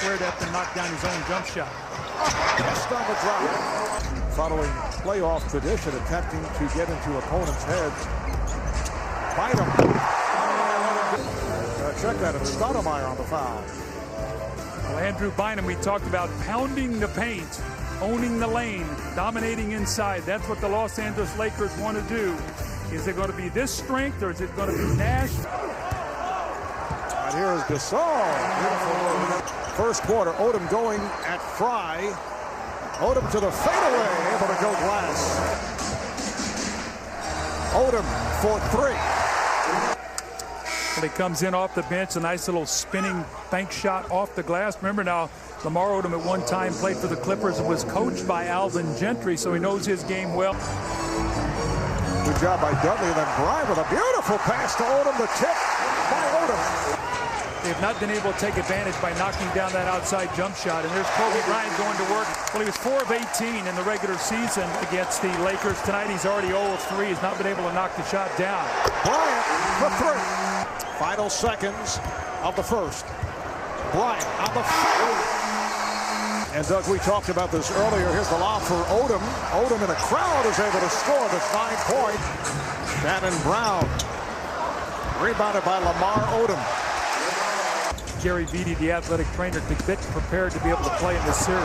nowhere to have to knock down his own jump shot. Just on the drop. Following playoff tradition, attempting to get into opponents' heads. Bynum. Check that, it's Stoudemire on the foul. Well, Andrew Bynum, we talked about pounding the paint, owning the lane, dominating inside. That's what the Los Angeles Lakers want to do. Is it going to be this strength, or is it going to be Nash? And here is Gasol. Beautiful. First quarter, Odom going at Fry. Odom to the fadeaway, able to go glass. Odom for three. He comes in off the bench, a nice little spinning bank shot off the glass. Remember now, Lamar Odom at one time played for the Clippers and was coached by Alvin Gentry, so he knows his game well. Good job by Dudley, and then Bryant with a beautiful pass to Odom, the tip by Odom. They have not been able to take advantage by knocking down that outside jump shot, and there's Kobe Bryant going to work. Well, he was 4 of 18 in the regular season against the Lakers. Tonight he's already 0 of 3. He's not been able to knock the shot down. Bryant for three. Final seconds of the first. Bryant on the foul. And Doug, we talked about this earlier. Here's the lob for Odom. Odom in a crowd is able to score this 9-point. Shannon Brown. Rebounded by Lamar Odom. Gary Vitti, the athletic trainer, to get prepared to be able to play in this series.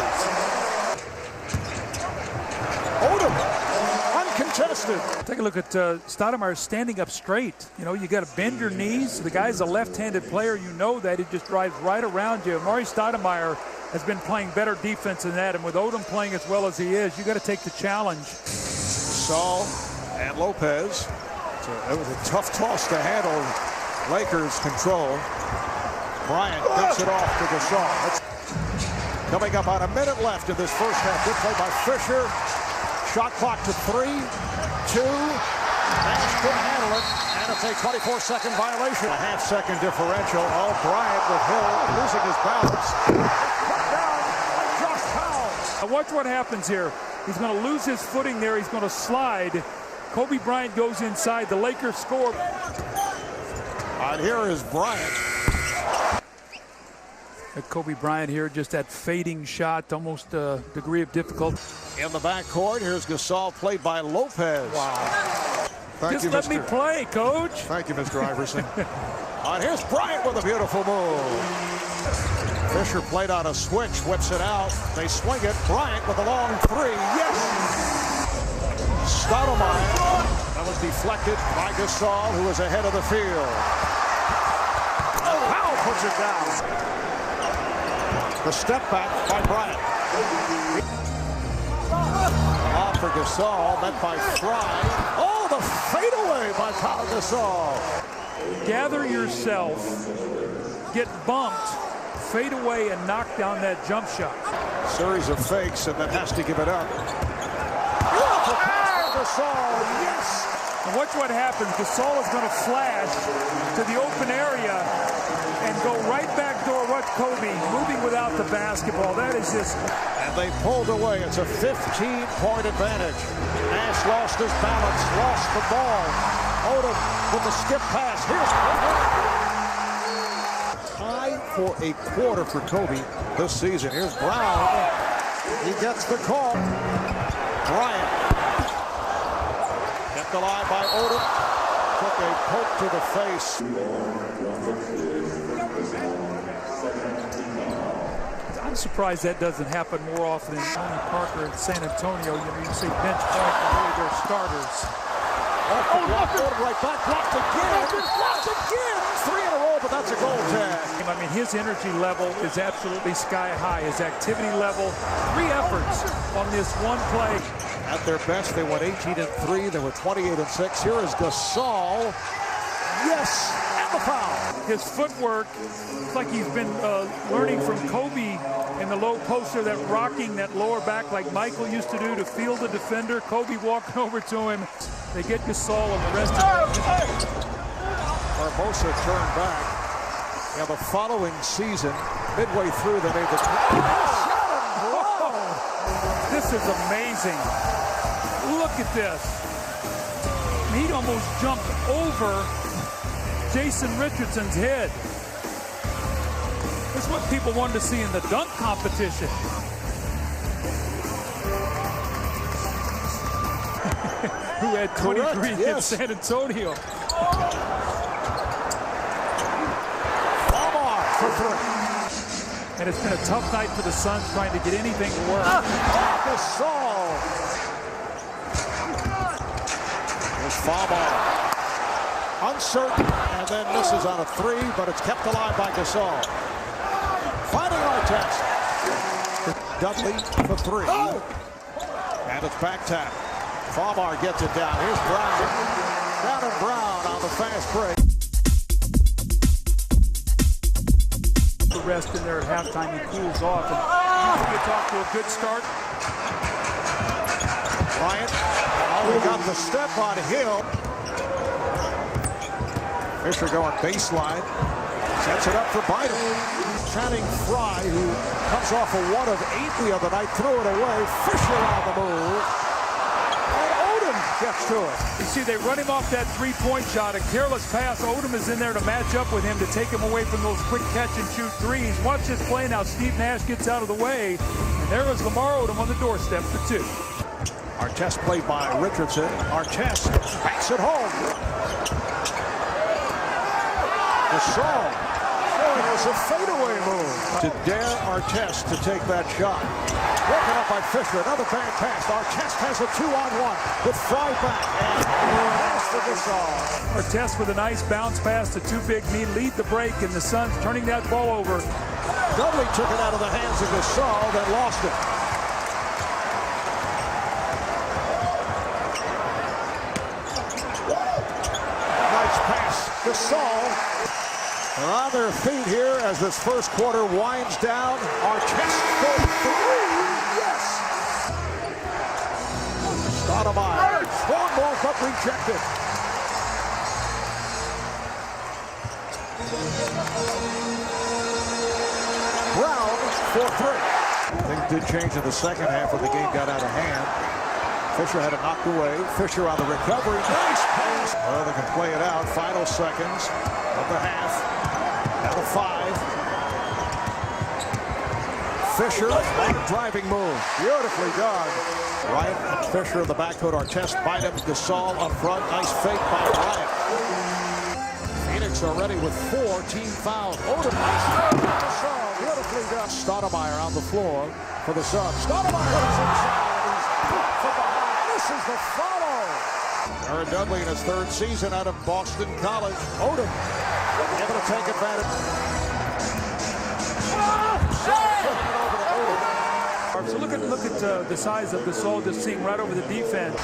Odom. Contested. Take a look at Stoudemire standing up straight. You know, you got to bend your knees. The guy's a left-handed player. You know that. He just drives right around you. Amari Stoudemire has been playing better defense than that. And with Odom playing as well as he is, you got to take the challenge. Saul and Lopez. It was a tough toss to handle. Lakers control. Bryant gets it off to Gasol. Coming up on a minute left in this first half. Good play by Fisher. Shot clock to 3, 2. Nash couldn't handle it, and it's a 24-second violation. A half-second differential. Oh, Bryant with Hill losing his balance. Put down by Josh Powell. Now watch what happens here. He's going to lose his footing there. He's going to slide. Kobe Bryant goes inside. The Lakers score. And here is Bryant. Kobe Bryant here, just that fading shot, almost a degree of difficulty. In the backcourt, here's Gasol, played by Lopez. Wow. Thank you, let me play, Coach. Thank you, Mr. Iverson. And here's Bryant with a beautiful move. Fisher played on a switch, whips it out. They swing it. Bryant with a long three. Yes! Stoudemire. That was deflected by Gasol, who was ahead of the field. Powell puts it down. The step back by Bryant. Off for Gasol, met by Fry. Oh, the fadeaway by Pau Gasol. Gather yourself, get bumped, fade away, and knock down that jump shot. Series of fakes, and then has to give it up. Beautiful pass, Gasol, yes! And watch what happens. Gasol is going to flash to the open area and go right back door. Watch Kobe moving without the basketball. That is just... And they pulled away. It's a 15-point advantage. Nash lost his balance, lost the ball. Odom with the skip pass. Here's Tie for a quarter for Kobe this season. Here's Brown. He gets the call. Bryant. Kept alive by Odom. Took a poke to the face. I'm surprised that doesn't happen more often than Tony Parker in San Antonio. You see bench point, really they're starters. Off the block, right back, blocked again. 3 in a row, but that's a goal tag. I mean, his energy level is absolutely sky high. His activity level, 3 efforts on this one play. At their best, they went 18-3. They were 28-6. Here is Gasol. Yes, and the foul. His footwork, it's like he's been learning from Kobe in the low poster, that rocking that lower back like Michael used to do to field the defender. Kobe walking over to him. They get Gasol and the rest of it. Barbosa turned back. Yeah, the following season, midway through, they made the... This is amazing. Look at this. He almost jumped over Jason Richardson's head. This This is what people wanted to see in the dunk competition. Who had 23 against San Antonio. For three. And it's been a tough night for the Suns trying to get anything to work. Gasol. There's Fama. Uncertain, and then misses on a three, but it's kept alive by Gasol. Finding Artest. Dudley for three. And it's back tap. Fama gets it down. Here's Brown. Down and Brown on the fast break. Rest in there at halftime, he cools off and gets off to a good start. Bryant, we got the step on Hill. Fisher going baseline, sets it up for Bynum. Channing Frye, who comes off a 1 of 8 the other night, threw it away. Fisher on the move. Gets to it. You see, they run him off that three-point shot. A careless pass. Odom is in there to match up with him to take him away from those quick catch-and-shoot threes. Watch this play now. Steve Nash gets out of the way. And there is Lamar Odom on the doorstep for two. Artest played by Richardson. Artest banks it home. Gasol. It was a fadeaway move. To dare Artest to take that shot. Broken up by Fisher. Another bad pass. Artest has a 2-on-1 with Frye back. And pass for Gasol. Artest with a nice bounce pass to Too Big Me. Lead the break, and the Suns turning that ball over. Dudley took it out of the hands of Gasol, then lost it. Nice pass. Gasol. They're on their feet here as this first quarter winds down. Artest for three. Yes. Stoudemire. Strong ball, but rejected. Brown for three. Things did change in the second half when the game got out of hand. Fisher had it knocked away. Fisher on the recovery. Nice pass. Well, they can play it out. Final seconds of the half. Down to 5. Fisher on a driving move. Beautifully done. Bryant and Fisher in the backcourt. Artest, Bynum, Gasol up front. Nice fake by Bryant. Phoenix already with 4 team fouls. Odom, nice Gasol, beautifully done. Stoudemire on the floor for the Suns. Stoudemire is inside. He's from behind. This is the follow. Aaron Dudley in his 3rd season out of Boston College. Odom able to take advantage. So look at the size of Gasol just seeing right over the defense.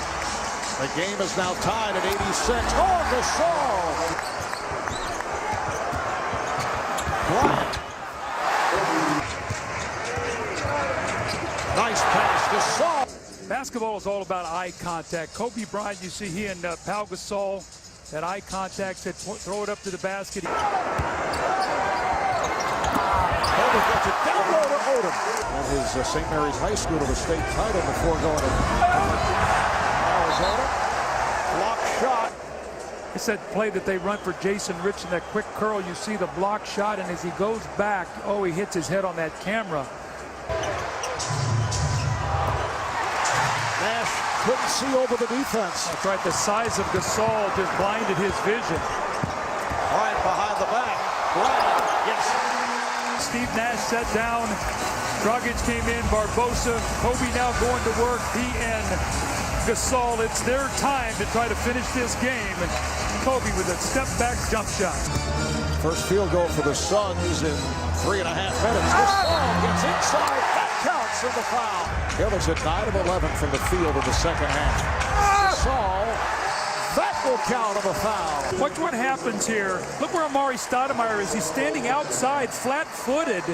The game is now tied at 86. Oh, Gasol! Bryant. Nice pass, Gasol. Basketball is all about eye contact. Kobe Bryant, you see he and Pau Gasol had eye contact, said throw it up to the basket. Odom gets it down low to Odom. And his St. Mary's High School to the state title before going to Arizona. Block shot. It's that play that they run for Jason Rich and that quick curl. You see the block shot, and as he goes back, oh, he hits his head on that camera. Nash couldn't see over the defense. That's right, the size of Gasol just blinded his vision. Bryant behind the back. Bryant, yes. Steve Nash sat down. Dragic came in. Barbosa. Kobe now going to work. He and Gasol. It's their time to try to finish this game. And Kobe with a step-back jump shot. First field goal for the Suns in 3.5 minutes. Gasol gets inside. That counts in the foul. Hillis at 9 of 11 from the field in the second half. Gasol. That will count on the foul. Watch what happens here. Look where Amari Stoudemire is. He's standing outside, flat-footed.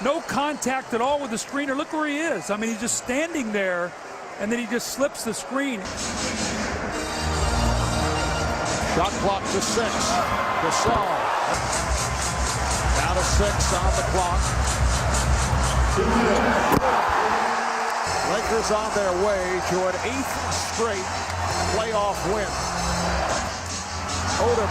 No contact at all with the screener. Look where he is. I mean, he's just standing there, and then he just slips the screen. Shot clock to 6. Gasol. Now to 6 on the clock. Lakers on their way to an 8th straight playoff win. Odom.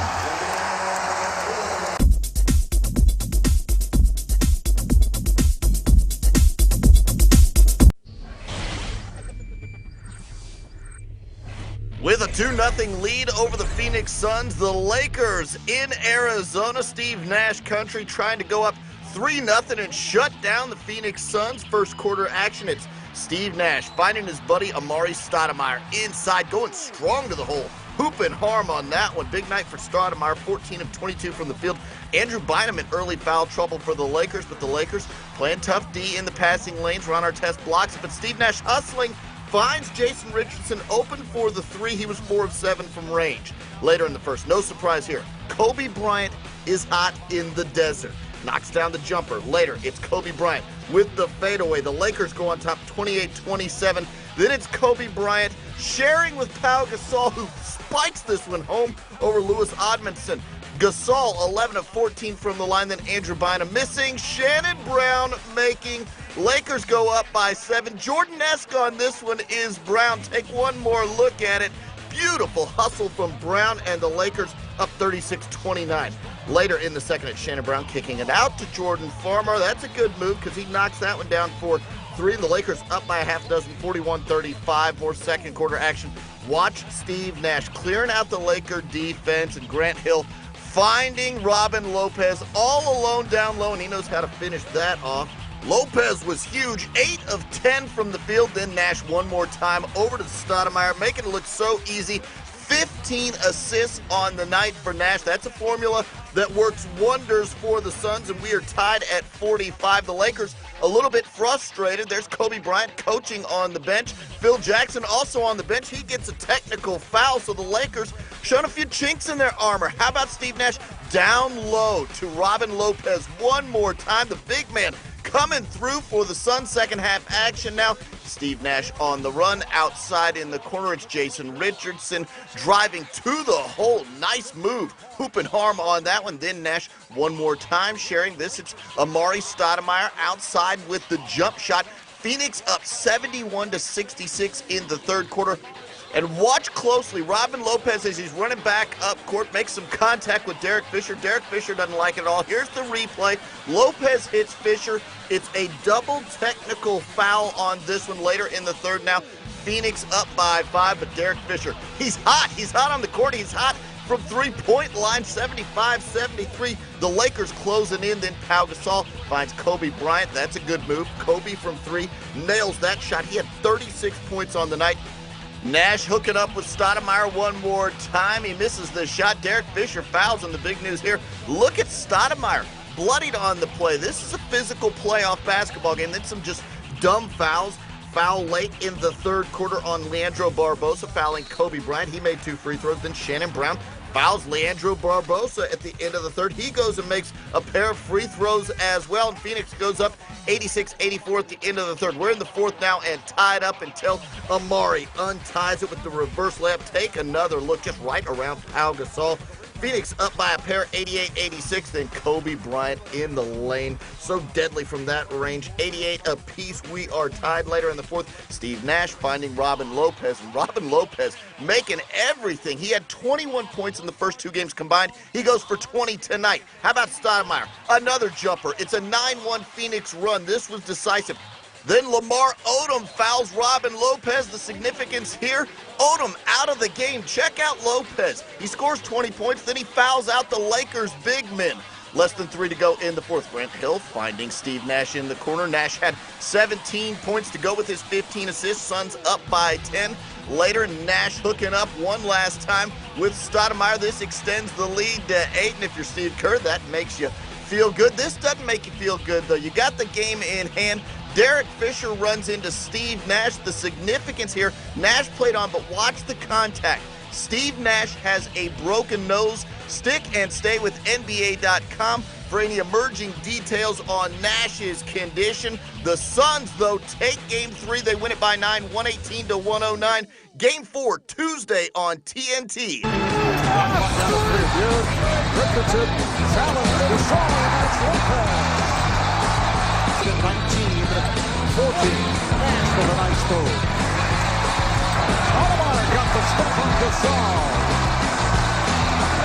2-0 lead over the Phoenix Suns. The Lakers in Arizona, Steve Nash country, trying to go up 3-0 and shut down the Phoenix Suns. First quarter action, it's Steve Nash finding his buddy Amari Stoudemire inside, going strong to the hole. Hoop and harm on that one. Big night for Stoudemire, 14 of 22 from the field. Andrew Bynum in early foul trouble for the Lakers, but the Lakers playing tough D in the passing lanes. Ron Artest blocks it, but Steve Nash hustling, finds Jason Richardson open for the three. He was 4 of 7 from range. Later in the first, no surprise here, Kobe Bryant is hot in the desert. Knocks down the jumper. Later, it's Kobe Bryant with the fadeaway. The Lakers go on top 28-27. Then it's Kobe Bryant sharing with Pau Gasol, who spikes this one home over Louis Odmanson. Gasol, 11 of 14 from the line, then Andrew Bynum missing. Shannon Brown making. Lakers go up by 7. Jordan-esque on this one is Brown. Take one more look at it. Beautiful hustle from Brown, and the Lakers up 36-29. Later in the second, it's Shannon Brown kicking it out to Jordan Farmer. That's a good move because he knocks that one down for 3. The Lakers up by a half dozen, 41-35. More second quarter action. Watch Steve Nash clearing out the Laker defense, and Grant Hill finding Robin Lopez all alone down low, and he knows how to finish that off. Lopez was huge, 8 of 10 from the field. Then Nash one more time over to Stoudemire, making it look so easy. 15 assists on the night for Nash. That's a formula that works wonders for the Suns, and we are tied at 45. The Lakers a little bit frustrated. There's Kobe Bryant coaching on the bench. Phil Jackson also on the bench. He gets a technical foul, so the Lakers showing a few chinks in their armor. How about Steve Nash down low to Robin Lopez one more time? The big man coming through for the Suns. Second half action now. Steve Nash on the run. Outside in the corner, it's Jason Richardson driving to the hole. Nice move. Hoop and harm on that one. Then Nash one more time sharing this. It's Amari Stoudemire outside with the jump shot. Phoenix up 71-66 in the third quarter. And watch closely, Robin Lopez, as he's running back up court, makes some contact with Derek Fisher. Derek Fisher doesn't like it at all. Here's the replay. Lopez hits Fisher. It's a double technical foul on this one later in the third now. Phoenix up by 5, but Derek Fisher, he's hot. He's hot on the court. He's hot from three-point line, 75-73. The Lakers closing in, then Pau Gasol finds Kobe Bryant. That's a good move. Kobe from 3 nails that shot. He had 36 points on the night. Nash hooking up with Stoudemire one more time. He misses the shot. Derek Fisher fouls, and the big news here, look at Stoudemire, bloodied on the play. This is a physical playoff basketball game. Then some just dumb fouls. Foul late in the third quarter on Leandro Barbosa, fouling Kobe Bryant. He made 2 free throws. Then Shannon Brown fouls Leandro Barbosa at the end of the third. He goes and makes a pair of free throws as well, and Phoenix goes up 86-84 at the end of the third. We're in the fourth now and tied up until Amari unties it with the reverse layup. Take another look just right around Pau Gasol. Phoenix up by a pair, 88-86. Then Kobe Bryant in the lane. So deadly from that range. 88 apiece. We are tied later in the fourth. Steve Nash finding Robin Lopez. And Robin Lopez making everything. He had 21 points in the first 2 games combined. He goes for 20 tonight. How about Stoudemire? Another jumper. It's a 9-1 Phoenix run. This was decisive. Then Lamar Odom fouls Robin Lopez. The significance here, Odom out of the game. Check out Lopez. He scores 20 points, then he fouls out the Lakers' big men. Less than 3 to go in the fourth. Grant Hill finding Steve Nash in the corner. Nash had 17 points to go with his 15 assists. Suns up by 10. Later, Nash hooking up one last time with Stoudemire. This extends the lead to 8, and if you're Steve Kerr, that makes you feel good. This doesn't make you feel good, though. You got the game in hand. Derek Fisher runs into Steve Nash. The significance here, Nash played on, but watch the contact. Steve Nash has a broken nose. Stick and stay with NBA.com for any emerging details on Nash's condition. The Suns, though, take Game 3. They win it by 9, 118-109. Game 4, Tuesday on TNT. Richardson challenged Gasol against Lopez. 19-14. Nash with a nice move. Stoudemire got the step on Gasol.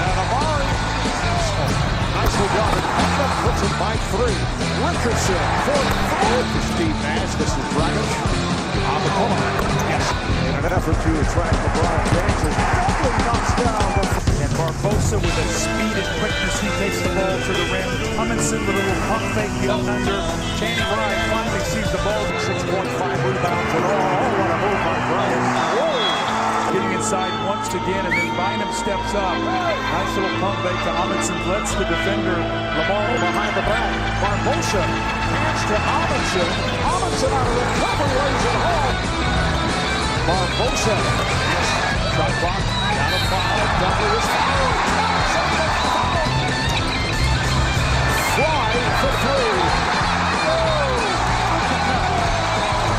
And Amari nicely got it. Edmund puts it by 3. Richardson for 3 to Steve Nash. This is Dragic on the corner. Yes. an effort to attract LeBron James. Double knocks down. And Barbosa with the speed and quickness, he takes the ball to the rim. Hummingson with a little pump fake, the up under. Channing Ryan finally sees the ball. 6.5 rebounds and all. Oh, what a move by Bryant. Getting inside once again, and then Bynum steps up. Nice little pump fake to Hummingson. Lets the defender, Lamar, Behind the back. Barbosa. Hands to Amundsen. Amundsen out of the cover, lays it home. Barbosa. Shot clock. Down a foul. Double is fouled. Fly for three.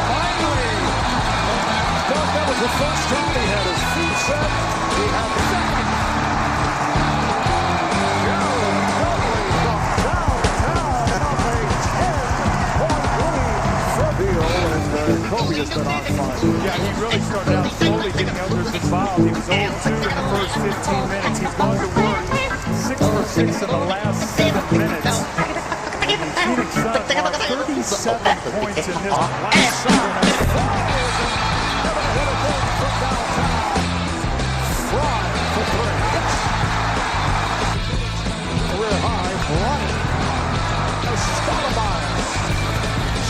Finally. That was the first time he had his feet set. He had the second. Kobe has been on fire. yeah, he really started out slowly getting others involved. He was 0-2 in the first 15 minutes. He's gone to work 6 for 6 in the last 7 minutes. And the Phoenix Suns are 37 points in this last second. Fry for three. Career high. Bryant.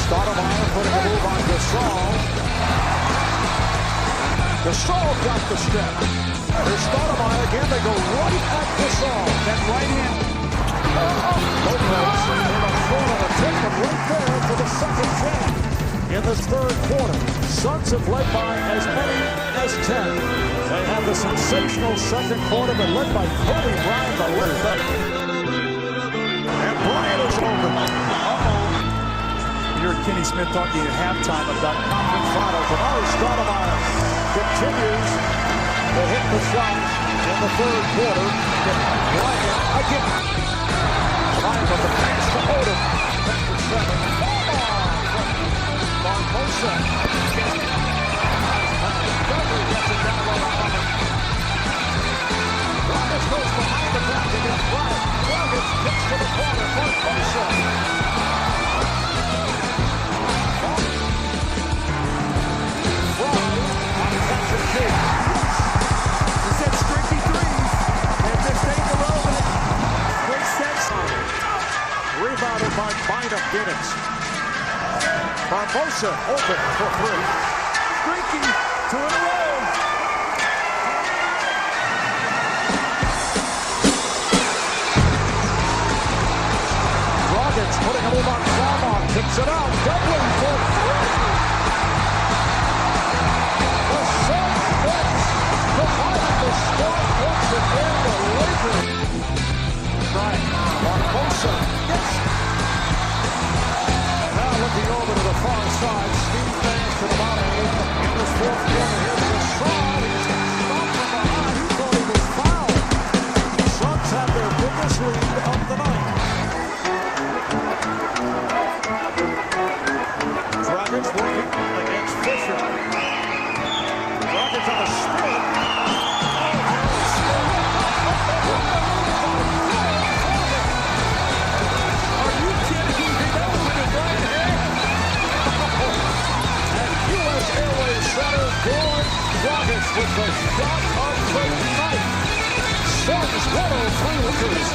Stoudemire putting a move on Gasol. Gasol got the step. Here's Stoudemire again. They go right at Gasol. Then right in. Lopez in a corner to take them right there for the second game. In this third quarter, Suns have led by as many as 10. They have the sensational second quarter, but led by Kobe Bryant, the leader. And Bryant is open. You heard Kenny Smith talking at halftime about Conference finals. And Stoudemire continues to hit the shots in the third quarter. Bryant again. Bryant with the pass to Odom. Number 7. Barbosa. Dudley gets it down low. Rockets goes behind the back against Bryant. Rockets kicks to the corner. Barbosa. Rebounded by Bynum. Giddens. Barbosa open for three. Streaky, 2 in a row. Rockets putting a move on Clermont. Kicks it out. Dublin for three. The Suns wins. Providing the score once again. The Lakers. Bryant. Barbosa. Yes. And now looking over to the far side. Steve Nash to the bottom in this fourth quarter. Here's the shot. He's stopped from behind. He thought he was fouled. The Suns have their biggest lead of the night. Rockets working against Fisher. Rockets on a spin. Are you kidding me? That was with his right hand. And U.S. Airways center, Gordon Rockets with the shot of the night. Suns 103 Lakers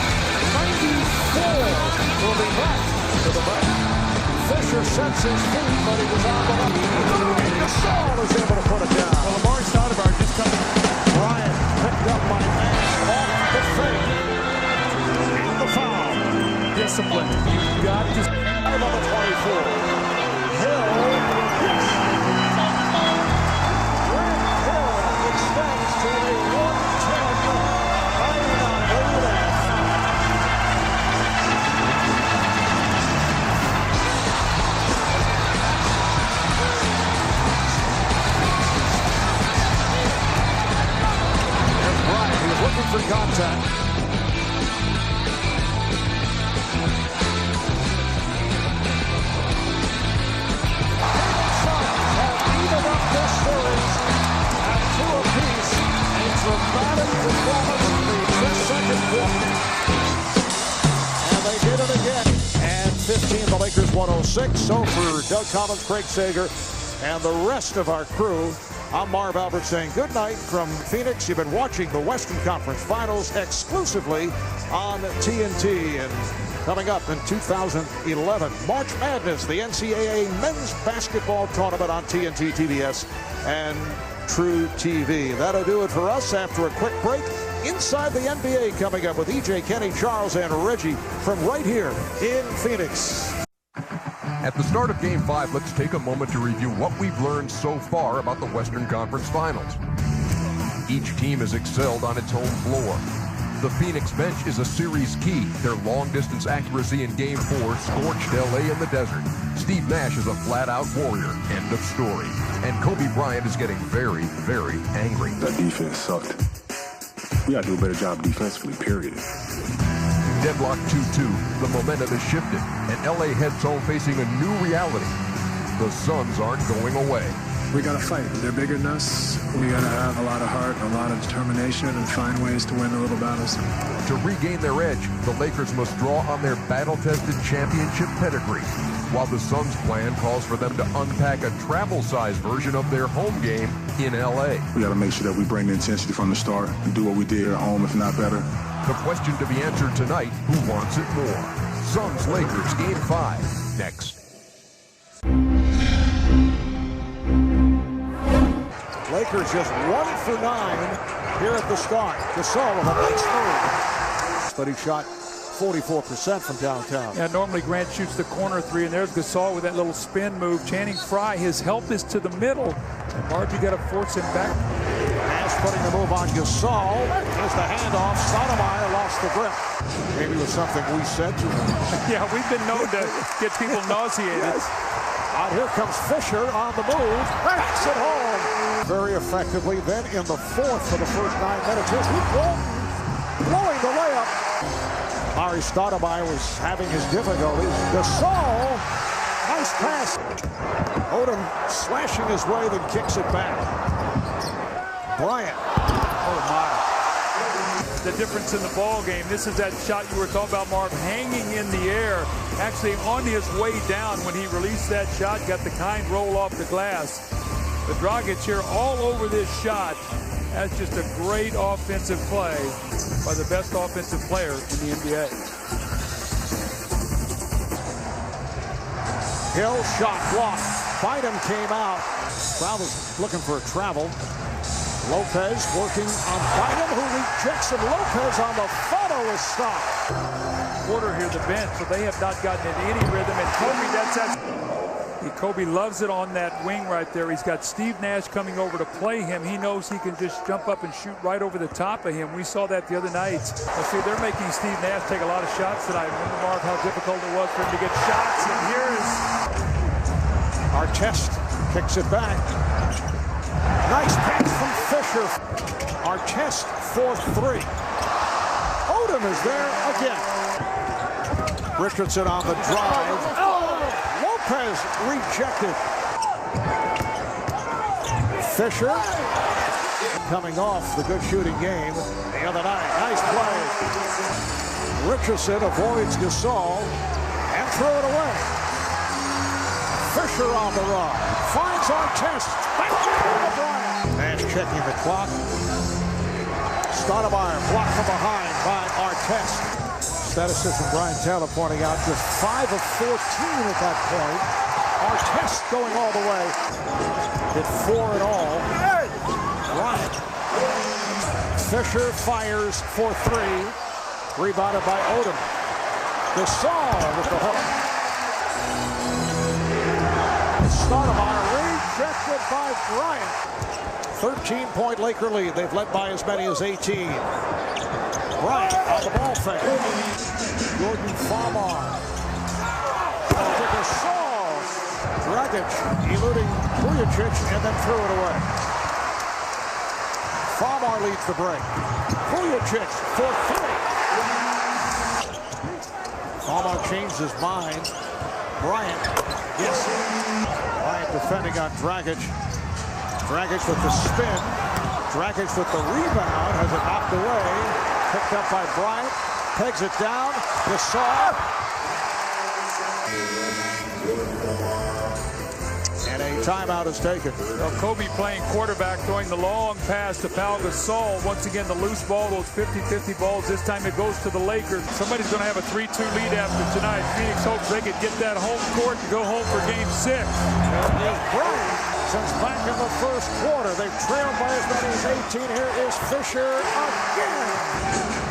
94. Will be back to the back. Fisher sets his feet, but he was on the left. Gasol is able to put it down. Well, Lamar Stoudemire just coming. Bryant picked up by Nash off the fake. The foul. Discipline. You've got to. 5 on the 24. Hill. Yes. Grant Hill extends to a 110 lead. Looking for contact. Suns have evened up this series at 2 apiece. A dramatic performance in the second quarter. And they did it again. And 15, the Lakers 106. So for Doug Collins, Craig Sager, and the rest of our crew, I'm Marv Albert saying good night from Phoenix. You've been watching the Western Conference Finals exclusively on TNT. And coming up in 2011, March Madness, the NCAA Men's Basketball Tournament on TNT, TBS, and True TV. That'll do it for us after a quick break. Inside the NBA coming up with EJ, Kenny, Charles, and Reggie from right here in Phoenix. At the start of Game 5, let's take a moment to review what we've learned so far about the Western Conference Finals. Each team has excelled on its home floor. The Phoenix bench is a series key. Their long-distance accuracy in Game 4 scorched LA in the desert. Steve Nash is a flat-out warrior. End of story. And Kobe Bryant is getting very, very angry. That defense sucked. We got to do a better job defensively, period. Deadlock 2-2. The momentum has shifted, and LA heads home facing a new reality. The Suns aren't going away. We got to fight. They're bigger than us. We got to have a lot of heart, a lot of determination, and find ways to win the little battles. To regain their edge, the Lakers must draw on their battle-tested championship pedigree, while the Suns' plan calls for them to unpack a travel-sized version of their home game in LA. We got to make sure that we bring the intensity from the start and do what we did at home, if not better. The question to be answered tonight, who wants it more? Suns-Lakers Game 5, next. Lakers just 1 for 9 here at the start. Gasol with a nice move. But he shot 44% from downtown. Yeah, normally Grant shoots the corner three, and there's Gasol with that little spin move. Channing Frye, his help is to the middle. And Marv, you got to force him back. Nash putting the move on Gasol. Here's the handoff. Stoudemire lost the grip. Maybe it was something we said to him. Yeah, we've been known to get people nauseated. Out here comes Fisher on the move. Backs it home. Very effectively. Then in the fourth for the first 9 minutes. Here's Luke Walton blowing the layup. Mari Stoudemire was having his difficulties. Gasol, nice pass. Odom slashing his way, then kicks it back. Bryant. Oh my. The difference in the ball game. This is that shot you were talking about, Marv, hanging in the air. Actually on his way down when he released that shot, got the kind roll off the glass. The Dragic here all over this shot. That's just a great offensive play by the best offensive player in the NBA. Hill shot blocked. Bynum came out. Crowd was looking for a travel. Lopez working on Bynum, who rejects him. Lopez on the follow is stopped. Quarter here, the bench, so they have not gotten into any rhythm. And Kobe, that's that. Kobe loves it on that wing right there. He's got Steve Nash coming over to play him. He knows he can just jump up and shoot right over the top of him. We saw that the other night. See, they're making Steve Nash take a lot of shots tonight. Remember, Marv, how difficult it was for him to get shots. And here is Artest kicks it back. Nice pass from Fisher. Artest for 3. Odom is there again. Richardson on the drive. Lopez rejected. Fisher coming off the good shooting game the other night. Nice play. Richardson avoids Gasol and threw it away. Fisher on the run. Finds Artest. Back to Bryant. Nash checking the clock. Stoudemire blocked from behind by Artest. Statistician Brian Taylor pointing out just 5 of 14 at that point. Artest going all the way. Hit 4 in all. Bryant. Fisher fires for 3. Rebounded by Odom. Gasol with the hook. Stoudemire rejected by Bryant. 13-point Laker lead. They've led by as many as 18. Bryant on the ball fake. Jordan Farmar. To Gasol. Dragic eluding Vujicic and then threw it away. Farmar leads the break. Vujicic for 3. Farmar changed his mind. Bryant. Yes. Bryant defending on Dragic. Dragic with the spin. Dragic with the rebound. Has it knocked away. Picked up by Bryant. Pegs it down. Gasol. And a timeout is taken. Well, Kobe playing quarterback, throwing the long pass to Pau Gasol. Once again, the loose ball, those 50-50 balls. This time it goes to the Lakers. Somebody's going to have a 3-2 lead after tonight. Phoenix hopes they could get that home court and go home for Game 6. There is Bryant. Since back in the first quarter, they've trailed by as many as 18. Here is Fisher again.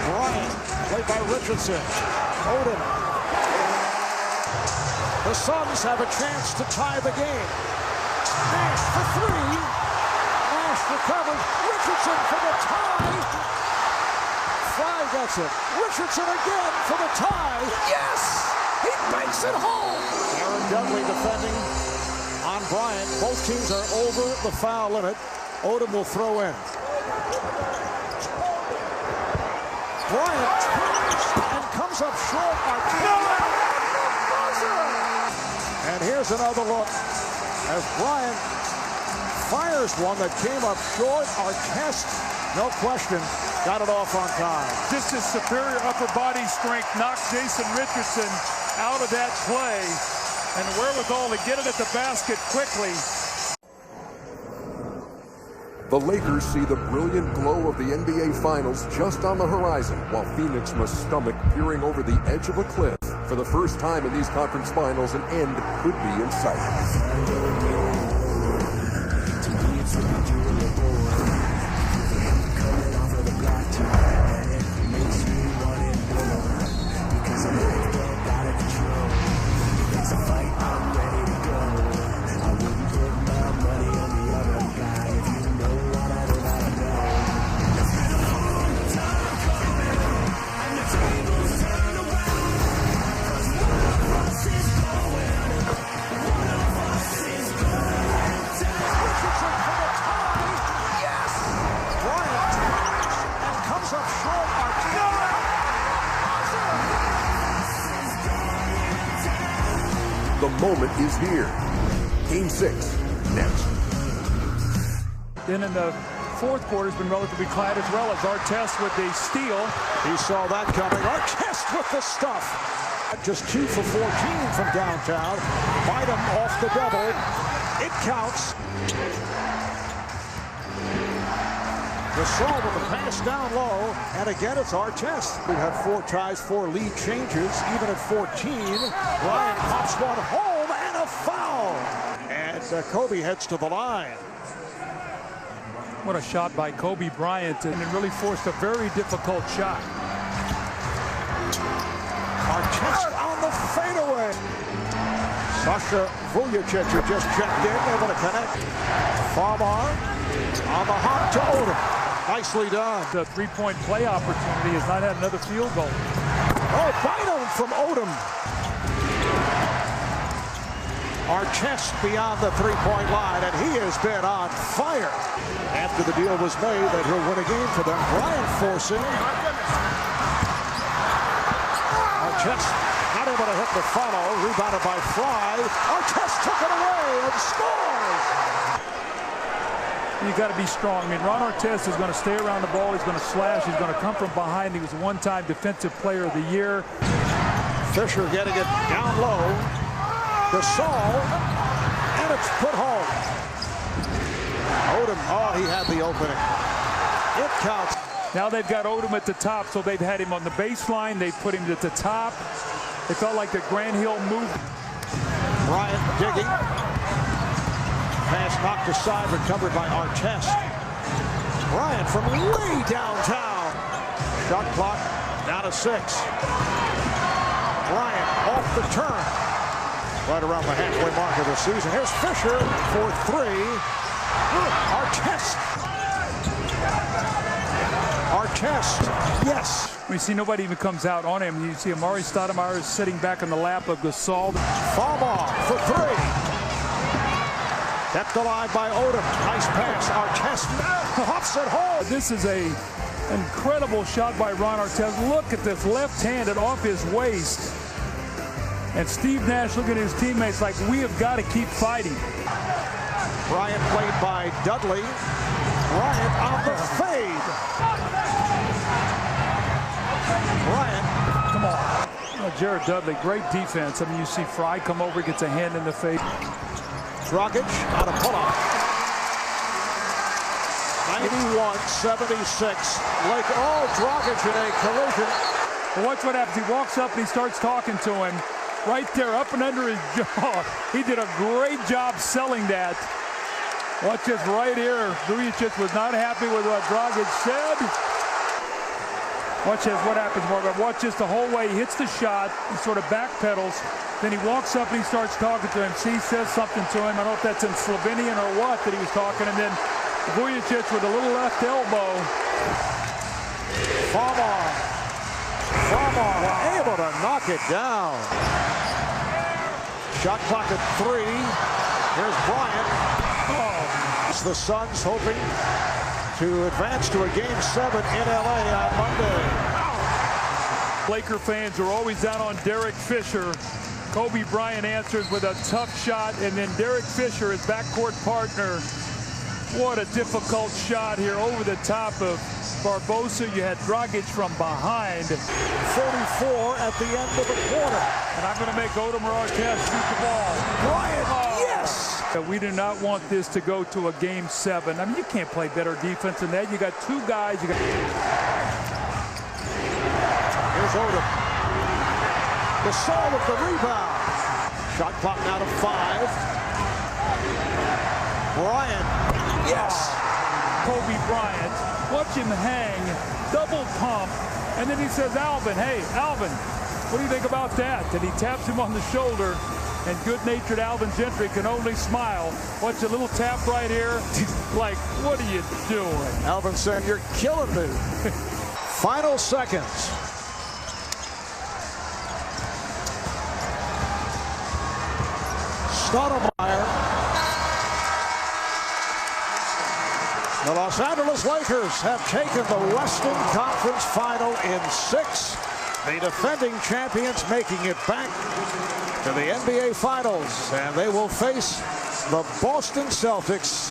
Bryant, played by Richardson. Odom. The Suns have a chance to tie the game. Nash for three. Nash recovers. Richardson for the tie. Fry gets it. Richardson again for the tie. Yes! He banks it home. Aaron Dudley defending on Bryant. Both teams are over the foul limit. Odom will throw in. Bryant turns and comes up short. And here's another look as Bryant fires one that came up short. Artest, no question, got it off on time. Just his superior upper body strength knocked Jason Richardson out of that play, and the wherewithal to get it at the basket quickly. The Lakers see the brilliant glow of the NBA Finals just on the horizon, while Phoenix must stomach peering over the edge of a cliff. For the first time in these conference finals, an end could be in sight. The moment is here. Game 6, next. Then in the fourth quarter, has been relatively quiet as well as Artest with the steal. He saw that coming. Artest with the stuff. Just 2 for 14 from downtown. Bynum off the double. It counts. Gasol with the pass down low, and again it's Artest. We have 4 ties, 4 lead changes, even at 14. Bryant pops one home, and a foul. And Kobe heads to the line. What a shot by Kobe Bryant, and it really forced a very difficult shot. Artest on the fadeaway. Sasha Vujacic, who just checked in, able to connect. Farmar on the hop to Odom. Nicely done. The three-point play opportunity has not had another field goal. Oh, Bynum from Odom. Artest beyond the three-point line, and he has been on fire. After the deal was made that he'll win a game for them, Bryant forcing. Artest not able to hit the follow. Rebounded by Fry. Artest took it away and scores. You got to be strong. I mean, Ron Artest is going to stay around the ball. He's going to slash. He's going to come from behind. He was a one-time Defensive Player of the Year. Fisher getting it down low. Gasol, and it's put home. Odom, oh, he had the opening. It counts. Now they've got Odom at the top, so they've had him on the baseline. They put him at the top. It felt like the Grant Hill move. Bryant digging. Pass knocked aside, recovered by Artest. Bryant from way downtown. Shot clock down to 6. Bryant off the turn. Right around the halfway mark of the season. Here's Fisher for 3. Artest, yes. We see nobody even comes out on him. You see Amari Stoudemire is sitting back in the lap of Gasol. Farmar for 3. Kept alive by Odom. Nice pass. Artest pops it home. This is a incredible shot by Ron Artest. Look at this left-handed off his waist. And Steve Nash looking at his teammates like, we have got to keep fighting. Bryant played by Dudley. Bryant on the fade. Bryant. Come on. Jared Dudley, great defense. I mean, you see Fry come over, gets a hand in the face. Dragic on a pull-up. 91-76. Dragic in a collision. Well, watch what happens. He walks up and he starts talking to him. Right there, up and under his jaw. He did a great job selling that. Watch this right here. Vujacic was not happy with what Dragic said. Watch this, what happens, Morgan. Watch this the whole way. He hits the shot. He sort of backpedals. Then he walks up and he starts talking to him. See, says something to him. I don't know if that's in Slovenian or what that he was talking. And then Vujacic with a little left elbow. Farmar able to knock it down. Shot clock at 3. Here's Bryant. The Suns hoping to advance to a Game 7 in LA on Monday. Laker fans are always down on Derek Fisher. Kobe Bryant answers with a tough shot, and then Derek Fisher, his backcourt partner. What a difficult shot here over the top of Barbosa. You had Dragic from behind. 44 at the end of the quarter. And I'm going to make Odom Artest shoot the ball. Bryant, yes! We do not want this to go to a Game 7. I mean, you can't play better defense than that. You got two guys. Here's Odom. Gasol with the rebound. Shot clock now to 5. Bryant. Yes. Kobe Bryant. Watch him hang. Double pump. And then he says, Alvin, hey, Alvin, what do you think about that? And he taps him on the shoulder. And good-natured Alvin Gentry can only smile. Watch a little tap right here. Like, what are you doing? Alvin said, you're killing me. Final seconds. Stoudemire. The Los Angeles Lakers have taken the Western Conference Final in 6. The defending champions making it back to the NBA Finals, and they will face the Boston Celtics.